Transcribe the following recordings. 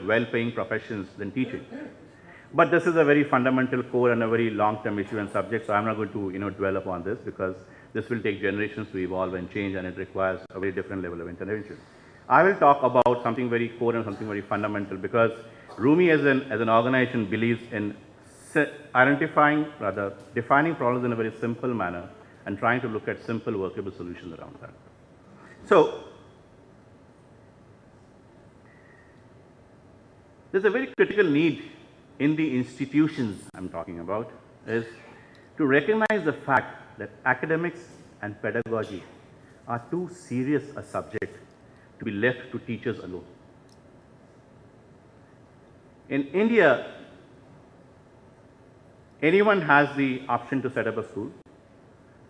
well-paying professions than teaching. But this is a very fundamental core and a very long-term issue and subject, so I'm not going to dwell upon this because this will take generations to evolve and change, and it requires a very different level of intervention. I will talk about something very core and something very fundamental because Rumi as an organization believes in defining problems in a very simple manner and trying to look at simple workable solutions around that. So, there's a very critical need in the institutions I'm talking about is to recognize the fact that academics and pedagogy are too serious a subject to be left to teachers alone. In India, anyone has the option to set up a school,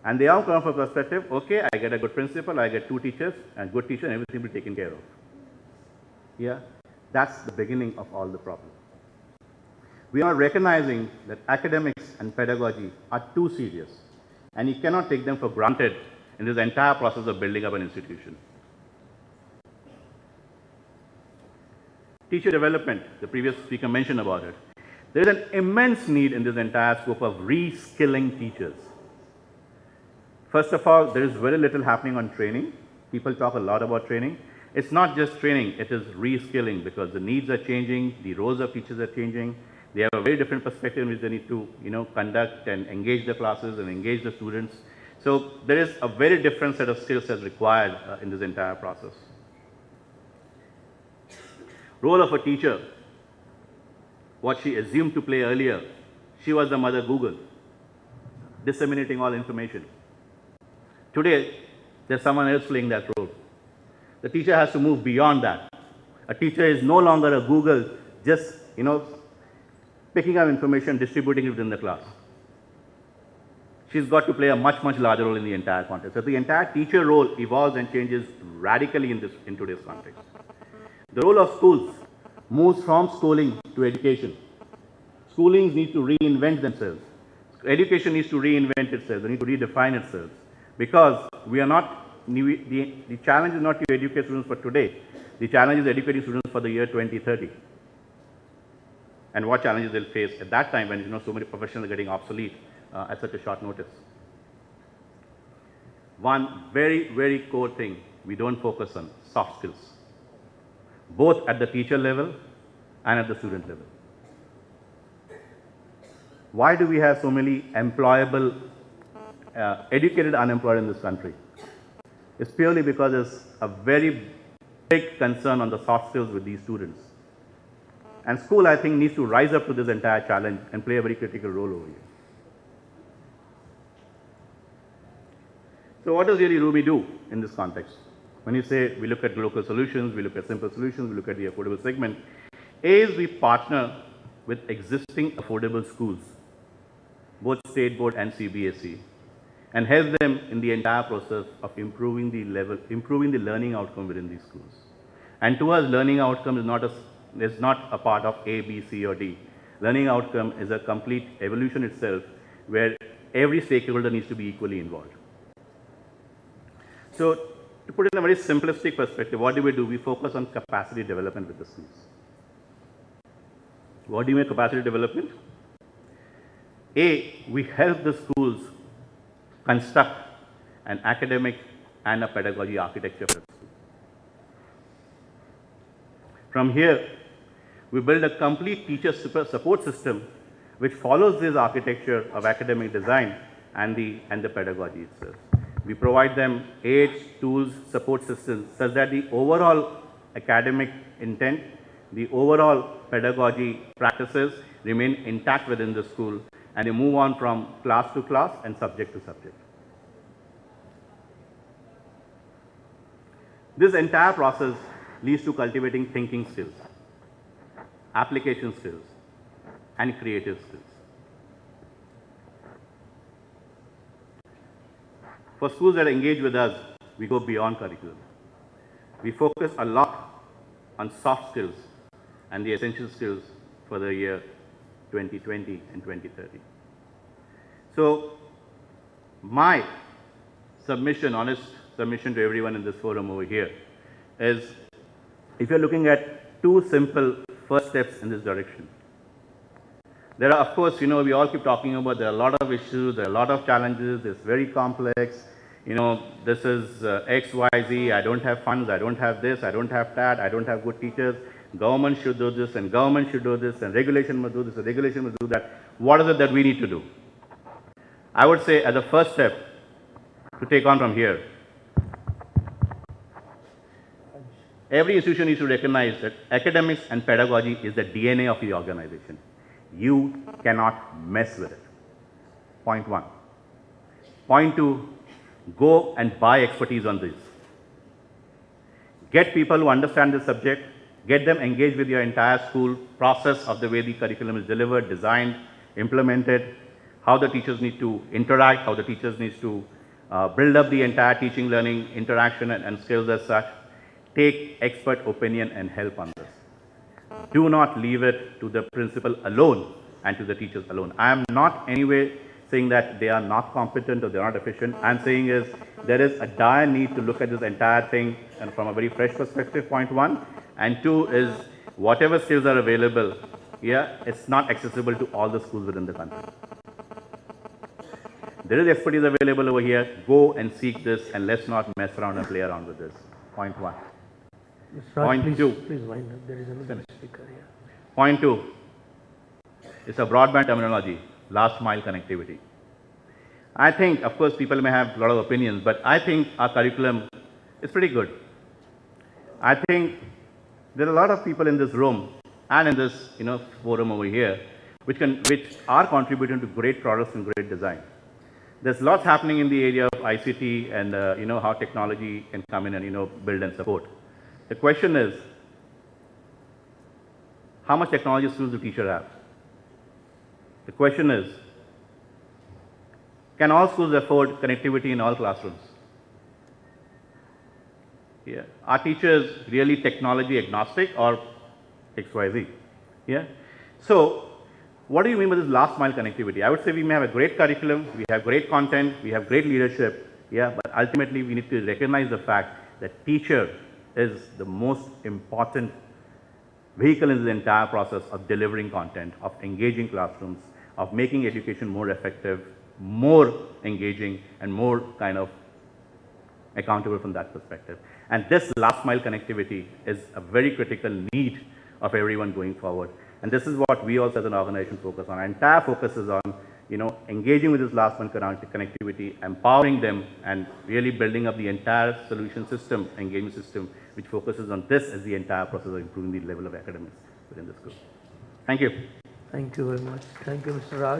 and they all come from a perspective, okay, I get a good principal, I get 2 teachers, and good teacher, and everything will be taken care of. Yeah, that's the beginning of all the problems. We are recognizing that academics and pedagogy are too serious, and you cannot take them for granted in this entire process of building up an institution. Teacher development, the previous speaker mentioned about it. There is an immense need in this entire scope of reskilling teachers. First of all, there is very little happening on training. People talk a lot about training. It's not just training, it is reskilling because the needs are changing, the roles of teachers are changing. They have a very different perspective in which they need to conduct and engage the classes and engage the students. So there is a very different set of skill sets required in this entire process. Role of a teacher, what she assumed to play earlier, she was the mother Google, disseminating all information. Today, there's someone else playing that role. The teacher has to move beyond that. A teacher is no longer a Google, just picking up information, distributing it within the class. She's got to play a much, much larger role in the entire context. So the entire teacher role evolves and changes radically in today's context. The role of schools moves from schooling to education. Schoolings need to reinvent themselves. Education needs to reinvent itself. They need to redefine itself. Because we are not, the challenge is not to educate students for today. The challenge is educating students for the year 2030. And what challenges they'll face at that time when so many professions are getting obsolete at such a short notice. One very, very core thing we don't focus on, soft skills, both at the teacher level and at the student level. Why do we have so many employable, educated unemployed in this country? It's purely because there's a very big concern on the soft skills with these students. And school, I think, needs to rise up to this entire challenge and play a very critical role over here. So what does really Rumi do in this context? When you say we look at local solutions, we look at simple solutions, we look at the affordable segment, A is we partner with existing affordable schools, both state board and CBSE, and help them in the entire process of improving the learning outcome within these schools. And to us, learning outcome is not a part of A, B, C, or D. Learning outcome is a complete evolution itself where every stakeholder needs to be equally involved. So, to put it in a very simplistic perspective, what do? We focus on capacity development with the schools. What do you mean capacity development? A, we help the schools construct an academic and a pedagogy architecture for the school. From here, we build a complete teacher support system which follows this architecture of academic design and the pedagogy itself. We provide them aids, tools, support systems such that the overall academic intent, the overall pedagogy practices remain intact within the school and they move on from class to class and subject to subject. This entire process leads to cultivating thinking skills, application skills, and creative skills. For schools that engage with us, we go beyond curriculum. We focus a lot on soft skills and the essential skills for the year 2020 and 2030. So, my submission, honest submission to everyone in this forum over here is, if you're looking at two simple first steps in this direction. There are, of course, we all keep talking about there are a lot of issues, there are a lot of challenges, it's very complex. This is X, Y, Z, I don't have funds, I don't have this, I don't have that, I don't have good teachers. Government should do this, and government should do this, and regulation must do this, and regulation must do that. What is it that we need to do? I would say, as a first step to take on from here, every institution needs to recognize that academics and pedagogy is the DNA of the organization. You cannot mess with it. Point one. Point two, go and buy expertise on this. Get people who understand the subject, get them engaged with your entire school process of the way the curriculum is delivered, designed, implemented, how the teachers need to interact, how the teachers need to build up the entire teaching, learning, interaction and skills as such. Take expert opinion and help on this. Do not leave it to the principal alone and to the teachers alone. I am not anyway saying that they are not competent or they are not efficient. I am saying is there is a dire need to look at this entire thing and from a very fresh perspective, point one. And two is whatever skills are available, it's not accessible to all the schools within the country. There is expertise available over here. Go and seek this and let's not mess around and play around with this. Point one. Raj, Point two. Please wind up. There is another speaker here. Point two. It's a broadband terminology, last mile connectivity. I think, of course, people may have a lot of opinions, but I think our curriculum is pretty good. I think there are a lot of people in this room and in this forum over here which are contributing to great products and great design. There's lots happening in the area of ICT and how technology can come in and build and support. The question is, how much technology skills do teachers have? The question is, can all schools afford connectivity in all classrooms? Are teachers really technology agnostic or XYZ? So, what do you mean by this last mile connectivity? I would say we may have a great curriculum, we have great content, we have great leadership, but ultimately we need to recognize the fact that teacher is the most important vehicle in the entire process of delivering content, of engaging classrooms, of making education more effective, more engaging, and more kind of accountable from that perspective. And this last mile connectivity is a very critical need of everyone going forward. And this is what we also as an organization focus on. Our entire focus is on engaging with this last mile connectivity, empowering them, and really building up the entire solution system, engagement system, which focuses on this as the entire process of improving the level of academics within the school. Thank you. Thank you very much. Thank you, Mr. Raj.